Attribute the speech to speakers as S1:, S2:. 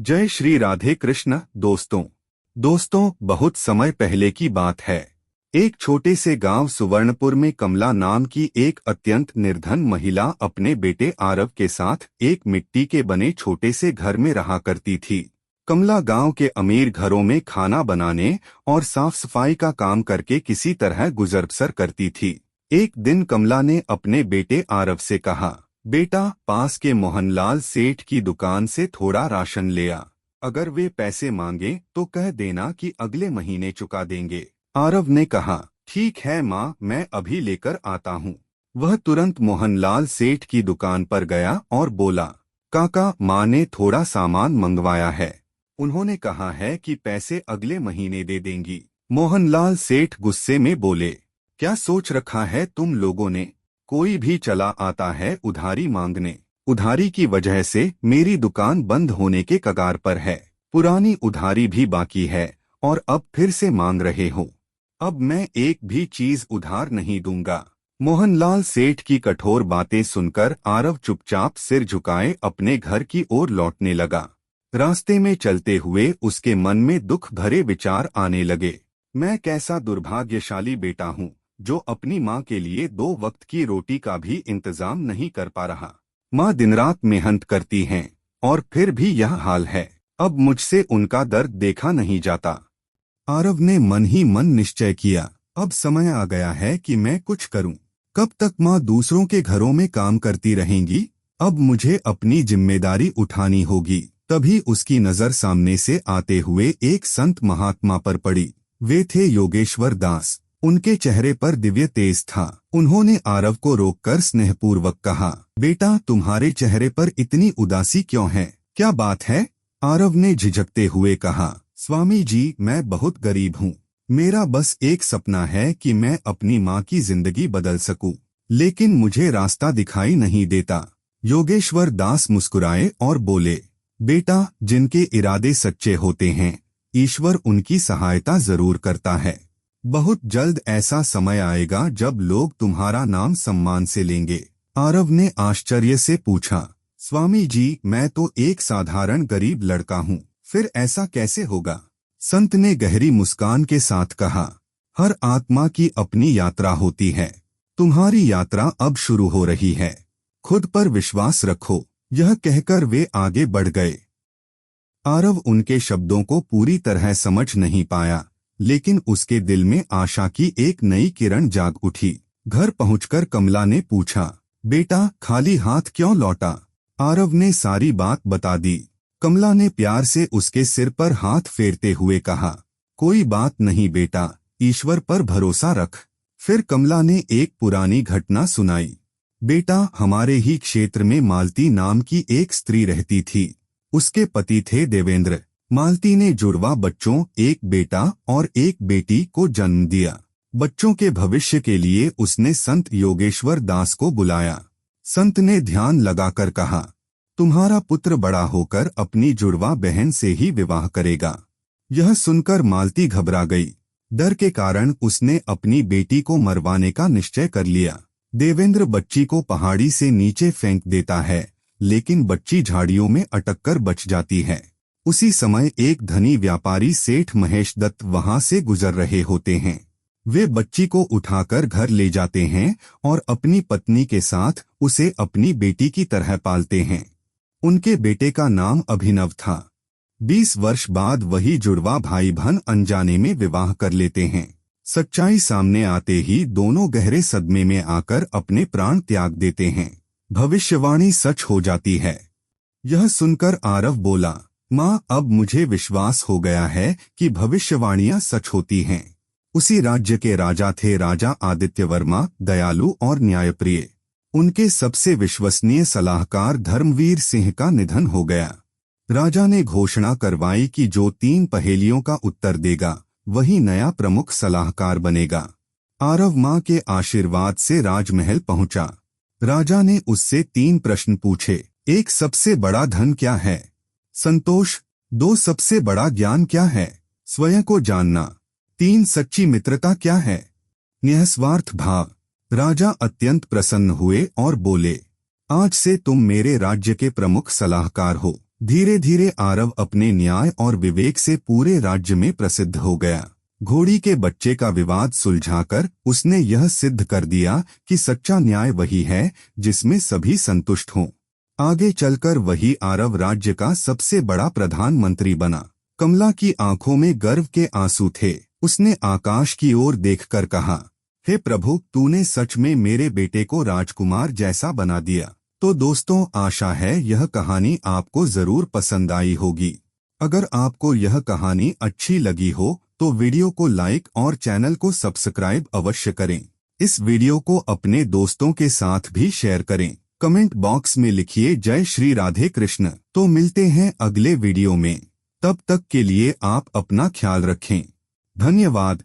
S1: जय श्री राधे कृष्ण। दोस्तों बहुत समय पहले की बात है। एक छोटे से गांव सुवर्णपुर में कमला नाम की एक अत्यंत निर्धन महिला अपने बेटे आरव के साथ एक मिट्टी के बने छोटे से घर में रहा करती थी। कमला गांव के अमीर घरों में खाना बनाने और साफ सफाई का काम करके किसी तरह गुजर बसर करती थी। एक दिन कमला ने अपने बेटे आरव से कहा, बेटा, पास के मोहनलाल सेठ की दुकान से थोड़ा राशन ले आ। अगर वे पैसे मांगे तो कह देना कि अगले महीने चुका देंगे। आरव ने कहा, ठीक है माँ, मैं अभी लेकर आता हूँ। वह तुरंत मोहनलाल सेठ की दुकान पर गया और बोला, काका, माँ ने थोड़ा सामान मंगवाया है। उन्होंने कहा है कि पैसे अगले महीने दे देंगी। मोहनलाल सेठ गुस्से में बोले, क्या सोच रखा है तुम लोगों ने? कोई भी चला आता है उधारी मांगने। उधारी की वजह से मेरी दुकान बंद होने के कगार पर है। पुरानी उधारी भी बाकी है और अब फिर से मांग रहे हो। अब मैं एक भी चीज उधार नहीं दूंगा। मोहनलाल सेठ की कठोर बातें सुनकर आरव चुपचाप सिर झुकाए अपने घर की ओर लौटने लगा। रास्ते में चलते हुए उसके मन में दुख भरे विचार आने लगे। मैं कैसा दुर्भाग्यशाली बेटा हूँ जो अपनी माँ के लिए 2 वक्त की रोटी का भी इंतजाम नहीं कर पा रहा। माँ दिन रात मेहनत करती हैं और फिर भी यह हाल है। अब मुझसे उनका दर्द देखा नहीं जाता। आरव ने मन ही मन निश्चय किया, अब समय आ गया है कि मैं कुछ करूं। कब तक माँ दूसरों के घरों में काम करती रहेंगी? अब मुझे अपनी जिम्मेदारी उठानी होगी। तभी उसकी नजर सामने से आते हुए एक संत महात्मा पर पड़ी। वे थे योगेश्वर दास। उनके चेहरे पर दिव्य तेज था। उन्होंने आरव को रोककर स्नेहपूर्वक कहा, बेटा, तुम्हारे चेहरे पर इतनी उदासी क्यों है? क्या बात है? आरव ने झिझकते हुए कहा, स्वामी जी, मैं बहुत गरीब हूँ। मेरा बस एक सपना है कि मैं अपनी माँ की जिंदगी बदल सकूं, लेकिन मुझे रास्ता दिखाई नहीं देता। योगेश्वर दास मुस्कुराए और बोले, बेटा, जिनके इरादे सच्चे होते हैं, ईश्वर उनकी सहायता जरूर करता है। बहुत जल्द ऐसा समय आएगा जब लोग तुम्हारा नाम सम्मान से लेंगे। आरव ने आश्चर्य से पूछा, स्वामी जी, मैं तो एक साधारण गरीब लड़का हूँ, फिर ऐसा कैसे होगा? संत ने गहरी मुस्कान के साथ कहा, हर आत्मा की अपनी यात्रा होती है। तुम्हारी यात्रा अब शुरू हो रही है। खुद पर विश्वास रखो। यह कहकर वे आगे बढ़ गए। आरव उनके शब्दों को पूरी तरह समझ नहीं पाया, लेकिन उसके दिल में आशा की एक नई किरण जाग उठी। घर पहुंचकर कमला ने पूछा, बेटा, खाली हाथ क्यों लौटा? आरव ने सारी बात बता दी। कमला ने प्यार से उसके सिर पर हाथ फेरते हुए कहा, कोई बात नहीं बेटा, ईश्वर पर भरोसा रख। फिर कमला ने एक पुरानी घटना सुनाई। बेटा, हमारे ही क्षेत्र में मालती नाम की एक स्त्री रहती थी। उसके पति थे देवेंद्र। मालती ने जुड़वा बच्चों, एक बेटा और एक बेटी को जन्म दिया। बच्चों के भविष्य के लिए उसने संत योगेश्वर दास को बुलाया। संत ने ध्यान लगाकर कहा, तुम्हारा पुत्र बड़ा होकर अपनी जुड़वा बहन से ही विवाह करेगा। यह सुनकर मालती घबरा गई। डर के कारण उसने अपनी बेटी को मरवाने का निश्चय कर लिया। देवेंद्र बच्ची को पहाड़ी से नीचे फेंक देता है, लेकिन बच्ची झाड़ियों में अटककर बच जाती है। उसी समय एक धनी व्यापारी सेठ महेश दत्त वहां से गुजर रहे होते हैं। वे बच्ची को उठाकर घर ले जाते हैं और अपनी पत्नी के साथ उसे अपनी बेटी की तरह पालते हैं। उनके बेटे का नाम अभिनव था। 20 वर्ष बाद वही जुड़वा भाई बहन अनजाने में विवाह कर लेते हैं। सच्चाई सामने आते ही दोनों गहरे सदमे में आकर अपने प्राण त्याग देते हैं। भविष्यवाणी सच हो जाती है। यह सुनकर आरव बोला, माँ, अब मुझे विश्वास हो गया है कि भविष्यवाणियां सच होती हैं। उसी राज्य के राजा थे राजा आदित्य वर्मा, दयालु और न्यायप्रिय। उनके सबसे विश्वसनीय सलाहकार धर्मवीर सिंह का निधन हो गया। राजा ने घोषणा करवाई कि जो 3 पहेलियों का उत्तर देगा वही नया प्रमुख सलाहकार बनेगा। आरव माँ के आशीर्वाद से राजमहल पहुंचा। राजा ने उससे 3 प्रश्न पूछे। 1, सबसे बड़ा धन क्या है? संतोष। 2, सबसे बड़ा ज्ञान क्या है? स्वयं को जानना। 3, सच्ची मित्रता क्या है? निस्वार्थ भाव। राजा अत्यंत प्रसन्न हुए और बोले, आज से तुम मेरे राज्य के प्रमुख सलाहकार हो। धीरे धीरे आरव अपने न्याय और विवेक से पूरे राज्य में प्रसिद्ध हो गया। घोड़ी के बच्चे का विवाद सुलझाकर उसने यह सिद्ध कर दिया कि सच्चा न्याय वही है जिसमें सभी संतुष्ट हों। आगे चलकर वही आरव राज्य का सबसे बड़ा प्रधानमंत्री बना। कमला की आंखों में गर्व के आंसू थे। उसने आकाश की ओर देखकर कहा, हे प्रभु, तूने सच में मेरे बेटे को राजकुमार जैसा बना दिया। तो दोस्तों, आशा है यह कहानी आपको जरूर पसंद आई होगी। अगर आपको यह कहानी अच्छी लगी हो तो वीडियो को लाइक और चैनल को सब्सक्राइब अवश्य करें। इस वीडियो को अपने दोस्तों के साथ भी शेयर करें। कमेंट बॉक्स में लिखिए जय श्री राधे कृष्ण। तो मिलते हैं अगले वीडियो में। तब तक के लिए आप अपना ख्याल रखें। धन्यवाद।